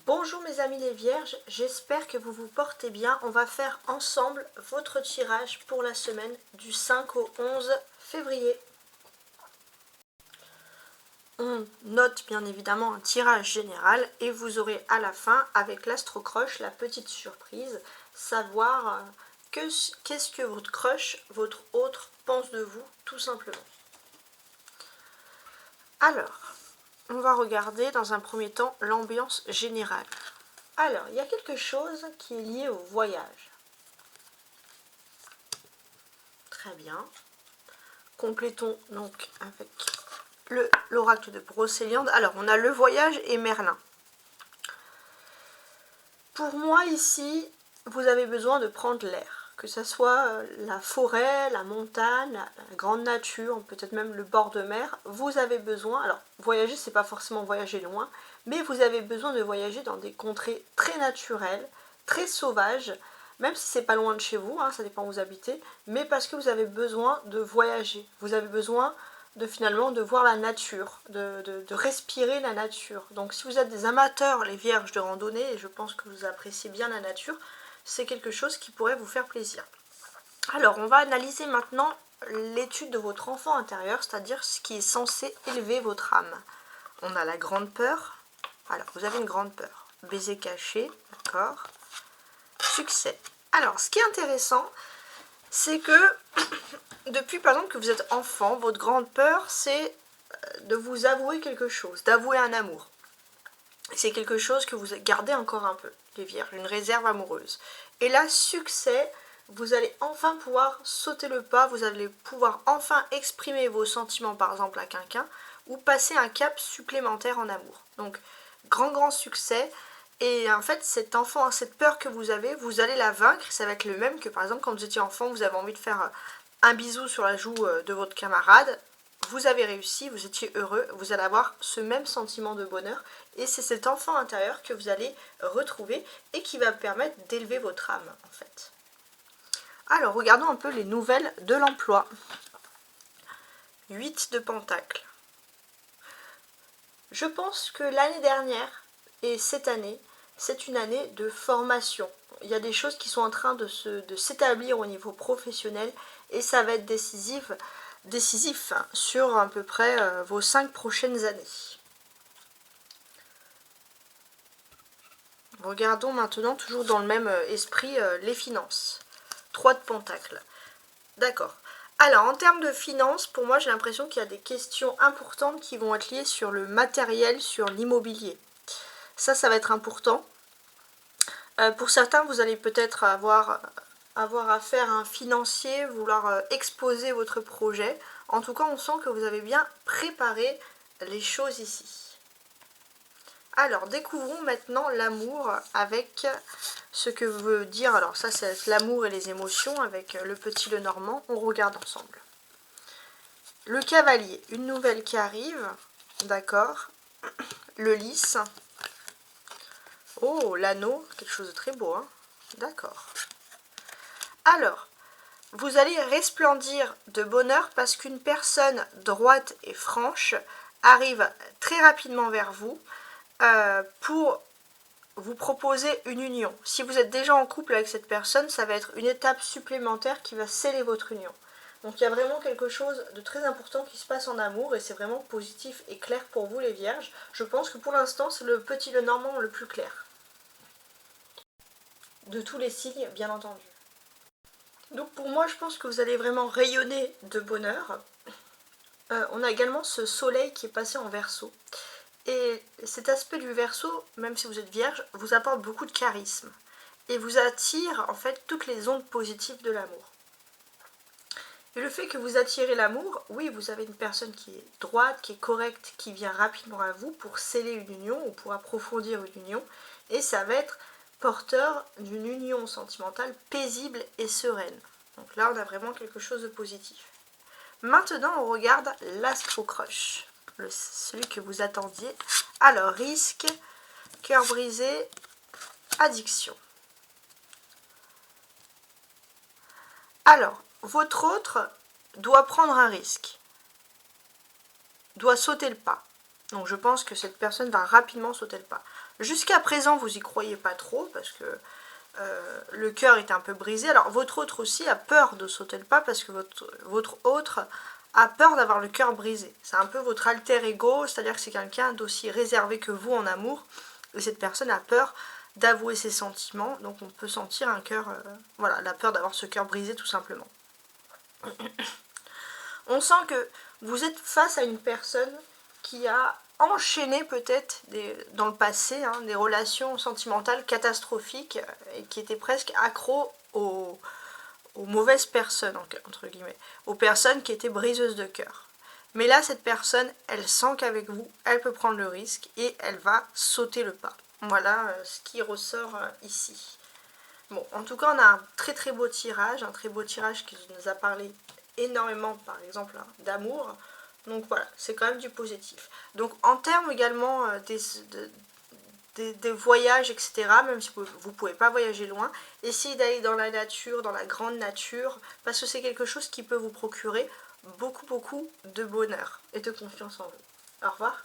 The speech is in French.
Bonjour mes amis les vierges, j'espère que vous vous portez bien. On va faire ensemble votre tirage pour la semaine du 5 au 11 février. On note bien évidemment un tirage général et vous aurez à la fin, avec l'astro crush, la petite surprise, savoir qu'est-ce que votre crush, votre autre, pense de vous, tout simplement. Alors, on va regarder dans un premier temps l'ambiance générale. Alors, il y a quelque chose qui est lié au voyage. Très bien. Complétons donc avec l'oracle de Brocéliande. Alors, on a le voyage et Merlin. Pour moi, ici, vous avez besoin de prendre l'air. Que ce soit la forêt, la montagne, la grande nature, peut-être même le bord de mer. Vous avez besoin, alors voyager, c'est pas forcément voyager loin, mais vous avez besoin de voyager dans des contrées très naturelles, très sauvages, même si c'est pas loin de chez vous, ça dépend où vous habitez, mais parce que vous avez besoin de voyager. Vous avez besoin finalement de voir la nature, de respirer la nature. Donc si vous êtes des amateurs, les vierges de randonnée, et je pense que vous appréciez bien la nature, c'est quelque chose qui pourrait vous faire plaisir. Alors on va analyser maintenant l'étude de votre enfant intérieur, c'est-à-dire ce qui est censé élever votre âme. On a la grande peur. Alors vous avez une grande peur. Baiser caché, d'accord. Succès. Alors ce qui est intéressant, c'est que depuis par exemple que vous êtes enfant, votre grande peur c'est de vous avouer quelque chose, d'avouer un amour. C'est quelque chose que vous gardez encore un peu, les vierges, une réserve amoureuse. Et là, succès, vous allez enfin pouvoir sauter le pas, vous allez pouvoir enfin exprimer vos sentiments par exemple à quelqu'un, ou passer un cap supplémentaire en amour. Donc, grand succès. Et en fait, cet enfant, cette peur que vous avez, vous allez la vaincre. Ça va être le même que par exemple quand vous étiez enfant, vous avez envie de faire un bisou sur la joue de votre camarade. Vous avez réussi, vous étiez heureux, vous allez avoir ce même sentiment de bonheur. Et c'est cet enfant intérieur que vous allez retrouver et qui va permettre d'élever votre âme en fait. Alors, regardons un peu les nouvelles de l'emploi. 8 de pentacles. Je pense que l'année dernière et cette année, c'est une année de formation. Il y a des choses qui sont en train de s'établir au niveau professionnel et ça va être décisif sur à peu près vos 5 prochaines années. Regardons maintenant, toujours dans le même esprit, les finances. 3 de pentacles. D'accord. Alors, en termes de finances, pour moi, j'ai l'impression qu'il y a des questions importantes qui vont être liées sur le matériel, sur l'immobilier. Ça va être important. Pour certains, vous allez peut-être avoir affaire à un financier, vouloir exposer votre projet. En tout cas, on sent que vous avez bien préparé les choses ici. Alors, découvrons maintenant l'amour avec ce que veut dire, alors ça c'est l'amour et les émotions avec le petit Lenormand, on regarde ensemble. Le cavalier, une nouvelle qui arrive, d'accord. Le lys. Oh, l'anneau, quelque chose de très beau, d'accord. Alors, vous allez resplendir de bonheur parce qu'une personne droite et franche arrive très rapidement vers vous pour vous proposer une union. Si vous êtes déjà en couple avec cette personne, ça va être une étape supplémentaire qui va sceller votre union. Donc il y a vraiment quelque chose de très important qui se passe en amour et c'est vraiment positif et clair pour vous les vierges. Je pense que pour l'instant c'est le petit Lenormand le plus clair. De tous les signes, bien entendu. Donc pour moi je pense que vous allez vraiment rayonner de bonheur. On a également ce soleil qui est passé en Verseau. Et cet aspect du Verseau, même si vous êtes vierge, vous apporte beaucoup de charisme. Et vous attire en fait toutes les ondes positives de l'amour. Et le fait que vous attirez l'amour, oui, vous avez une personne qui est droite, qui est correcte, qui vient rapidement à vous pour sceller une union ou pour approfondir une union. Et ça va être porteur d'une union sentimentale paisible et sereine. Donc là, on a vraiment quelque chose de positif. Maintenant, on regarde l'astro crush, celui que vous attendiez. Alors, risque, cœur brisé, addiction. Alors, votre autre doit prendre un risque, doit sauter le pas. Donc je pense que cette personne va rapidement sauter le pas. Jusqu'à présent, vous y croyez pas trop parce que le cœur est un peu brisé. Alors votre autre aussi a peur de sauter le pas parce que votre autre a peur d'avoir le cœur brisé. C'est un peu votre alter ego, c'est-à-dire que c'est quelqu'un d'aussi réservé que vous en amour. Et cette personne a peur d'avouer ses sentiments, donc on peut sentir un cœur, voilà, la peur d'avoir ce cœur brisé tout simplement. On sent que vous êtes face à une personne qui a enchaîné peut-être dans le passé des relations sentimentales catastrophiques et qui était presque accro aux mauvaises personnes, entre guillemets, aux personnes qui étaient briseuses de cœur. Mais là, cette personne, elle sent qu'avec vous, elle peut prendre le risque et elle va sauter le pas. Voilà ce qui ressort ici. Bon, en tout cas, on a un très très beau tirage, qui nous a parlé énormément, par exemple, d'amour. Donc voilà, c'est quand même du positif. Donc en termes également des voyages, etc., même si vous ne pouvez pas voyager loin, essayez d'aller dans la nature, dans la grande nature, parce que c'est quelque chose qui peut vous procurer beaucoup de bonheur et de confiance en vous. Au revoir.